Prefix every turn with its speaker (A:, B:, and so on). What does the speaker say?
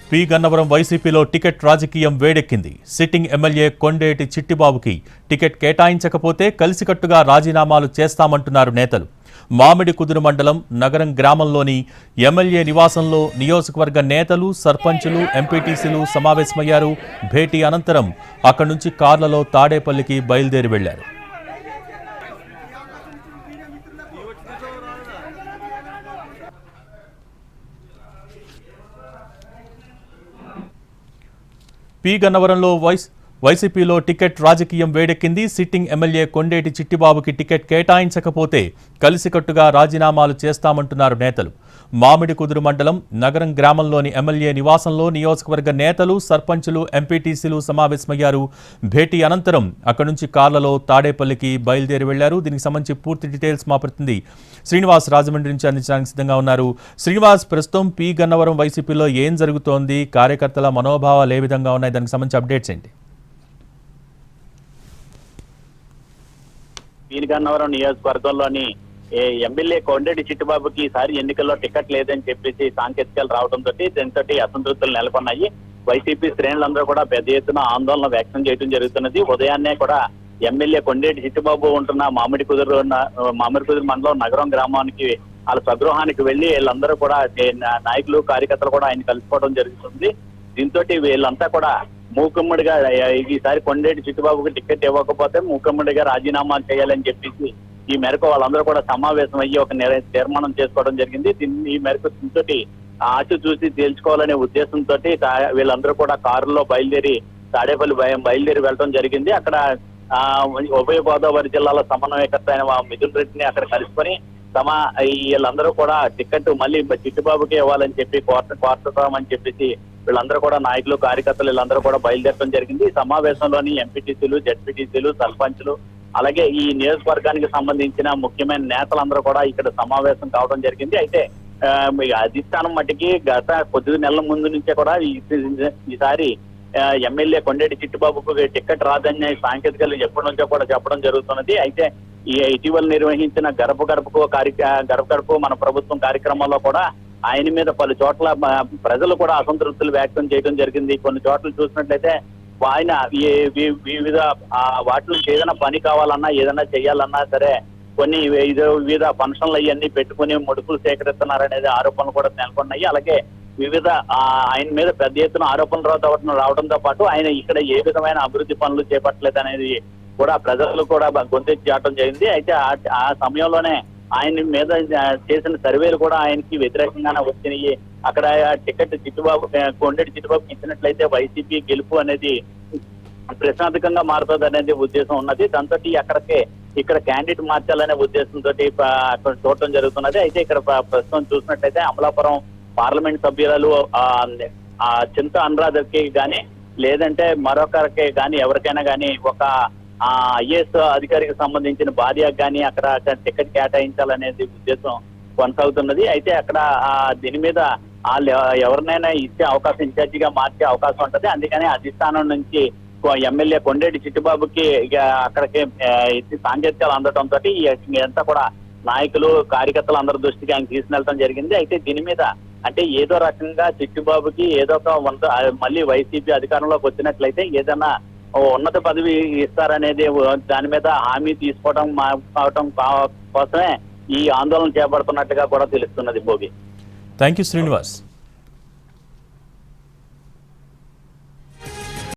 A: P Gannavaram వైసీపీలో ticket రాజకీయం వేడెక్కింది. సిట్టింగ్ ఎమ్మెల్యే కొండేటి చిట్టిబాబుకి టికెట్ కేటాయించకపోతే కలిసికట్టుగా రాజీనామాలు చేస్తామంటున్నారు నేతలు. మామిడికుదురు మండలం నగరం గ్రామంలోని ఎమ్మెల్యే నివాసంలో నియోజకవర్గ నేతలు, సర్పంచులు, ఎంపీటీసీలు సమావేశమయ్యారు. భేటీ అనంతరం అక్కడి నుంచి కార్లలో తాడేపల్లికి బయలుదేరి వెళ్లారు. పి గన్నవరంలో వైసీపీలో టికెట్ రాజకీయం వేడెక్కింది. సిట్టింగ్ ఎమ్మెల్యే కొండేటి చిట్టిబాబుకి టికెట్ కేటాయించకపోతే కలిసికట్టుగా రాజీనామాలు చేస్తామంటున్నారు నేతలు. మామిడికుదురు మండలం నగరం గ్రామంలోని ఎమ్మెల్యే నివాసంలో నియోజకవర్గ నేతలు, సర్పంచులు, ఎంపీటీసీలు సమావేశమయ్యారు. భేటీ అనంతరం అక్కడి నుంచి కార్లలో తాడేపల్లికి బయలుదేరి వెళ్లారు. దీనికి సంబంధించి పూర్తి డీటెయిల్స్ మా ప్రతినిధి శ్రీనివాస్ రాజమండ్రి నుంచి అందించడానికి సిద్ధంగా ఉన్నారు. శ్రీనివాస్, ప్రస్తుతం పి గన్నవరం వైసీపీలో ఏం జరుగుతోంది, కార్యకర్తల మనోభావాలు ఏ విధంగా ఉన్నాయి, దానికి సంబంధించి అప్డేట్స్ ఏంటి?
B: పి గన్నవరం నియోజకవర్గంలోని ఎమ్మెల్యే కొండేటి చిట్టిబాబుకి ఈసారి ఎన్నికల్లో టికెట్ లేదని చెప్పేసి సాంకేతికాలు రావడంతో దీంతో అసంతృప్తులు నెలకొన్నాయి. వైసీపీ శ్రేణులందరూ కూడా పెద్ద ఎత్తున ఆందోళన వ్యక్తం చేయడం జరుగుతున్నది. ఉదయాన్నే కూడా ఎమ్మెల్యే కొండేటి చిట్టిబాబు ఉంటున్న మామిడికుదురు మండలం నగరం గ్రామానికి వాళ్ళ స్వగృహానికి వెళ్లి వీళ్ళందరూ కూడా నాయకులు, కార్యకర్తలు కూడా ఆయన కలుసుకోవడం జరుగుతుంది. దీంతో వీళ్ళంతా కూడా మూకమ్మడిగా ఈసారి కొండేటి చిట్టిబాబుకి టికెట్ ఇవ్వకపోతే మూకమ్మడిగా రాజీనామా చేయాలని చెప్పేసి ఈ మేరకు వాళ్ళందరూ కూడా సమావేశం అయ్యి ఒక తీర్మానం చేసుకోవడం జరిగింది. ఈ మేరకు దీంతో ఆచి చూసి తేల్చుకోవాలనే ఉద్దేశంతో వీళ్ళందరూ కూడా కారులో తాడేపల్లి బయలుదేరి వెళ్ళడం జరిగింది. అక్కడ ఉభయ గోదావరి జిల్లాల సమన్వయకర్త అయిన మిథున్ రెడ్డిని అక్కడ కలుసుకొని వీళ్ళందరూ కూడా టికెట్ మళ్ళీ చిట్టిబాబుకే ఇవ్వాలని చెప్పి కోరుతామని చెప్పేసి వీళ్ళందరూ కూడా నాయకులు, కార్యకర్తలు వీళ్ళందరూ కూడా బయలుదేరడం జరిగింది. ఈ సమావేశంలోని ఎంపీటీసీలు, జెడ్పీటీసీలు, సర్పంచులు, అలాగే ఈ నియోజకవర్గానికి సంబంధించిన ముఖ్యమైన నేతలందరూ కూడా ఇక్కడ సమావేశం కావడం జరిగింది. అయితే అధిష్టానం మట్టికి గత కొద్ది నెలల ముందు నుంచే కూడా ఈసారి ఎమ్మెల్యే కొండేటి చిట్టిబాబుకు టికెట్ రాదని సాంకేతికలు ఎప్పటి నుంచో కూడా చెప్పడం జరుగుతున్నది. అయితే ఈ ఇటీవల నిర్వహించిన గడప గడపకు మన ప్రభుత్వం కార్యక్రమంలో కూడా ఆయన మీద పలు చోట్ల ప్రజలు కూడా అసంతృప్తులు వ్యక్తం చేయడం జరిగింది. కొన్ని చోట్ల చూసినట్లయితే ఆయన వివిధ వాటిలో ఏదైనా పని కావాలన్నా, ఏదైనా చేయాలన్నా సరే కొన్ని వివిధ ఫంక్షన్లు అవన్నీ పెట్టుకుని ముడుపులు సేకరిస్తున్నారనేది ఆరోపణలు కూడా నెలకొన్నాయి. అలాగే వివిధ ఆయన మీద పెద్ద ఎత్తున ఆరోపణలు రావడంతో పాటు ఆయన ఇక్కడ ఏ విధమైన అభివృద్ధి పనులు చేపట్టలేదు అనేది కూడా ప్రజలు కూడా గొంతెత్తి చేయడం జరిగింది. అయితే ఆ సమయంలోనే ఆయన మీద చేసిన సర్వేలు కూడా ఆయనకి వ్యతిరేకంగానే వచ్చినాయి. అక్కడ టికెట్ కొండేటి చిట్టిబాబుకి ఇచ్చినట్లయితే వైసీపీ గెలుపు అనేది ప్రశ్నార్థకంగా మారుతుంది అనేది ఉద్దేశం ఉన్నది. దాంతో ఇక్కడ క్యాండిడేట్ మార్చాలనే ఉద్దేశంతో అక్కడ చూడటం జరుగుతున్నది. అయితే ఇక్కడ ప్రస్తుతం చూసినట్లయితే అమలాపురం పార్లమెంట్ సభ్యులు చింత అనురాధకి కానీ లేదంటే మరొకరికి కానీ ఎవరికైనా కానీ ఒక ఐఏఎస్ అధికారికి సంబంధించిన భార్యకు కానీ అక్కడ టికెట్ కేటాయించాలనేది ఉద్దేశం కొనసాగుతున్నది. అయితే అక్కడ దీని మీద ఎవరినైనా ఇచ్చే అవకాశం, ఇన్ఛార్జిగా మార్చే అవకాశం ఉంటుంది. అందుకని అధిష్టానం నుంచి ఎమ్మెల్యే కొండేటి చిట్టిబాబుకి అక్కడికి సాంకేతికాలు అందడంతో ఇదంతా కూడా నాయకులు, కార్యకర్తలు అందరి దృష్టికి ఆయన తీసుకెళ్లడం జరిగింది. అయితే దీని మీద అంటే ఏదో రకంగా చిట్టిబాబుకి ఏదో ఒక మళ్ళీ వైసీపీ అధికారంలోకి వచ్చినట్లయితే ఏదైనా ఉన్నత పదవి ఇస్తారనేది దాని మీద హామీ తీసుకోవడం కోసమే ఈ ఆందోళన చేపడుతున్నట్టుగా కూడా తెలుస్తున్నది. భోగి.
A: Thank you Srinivas.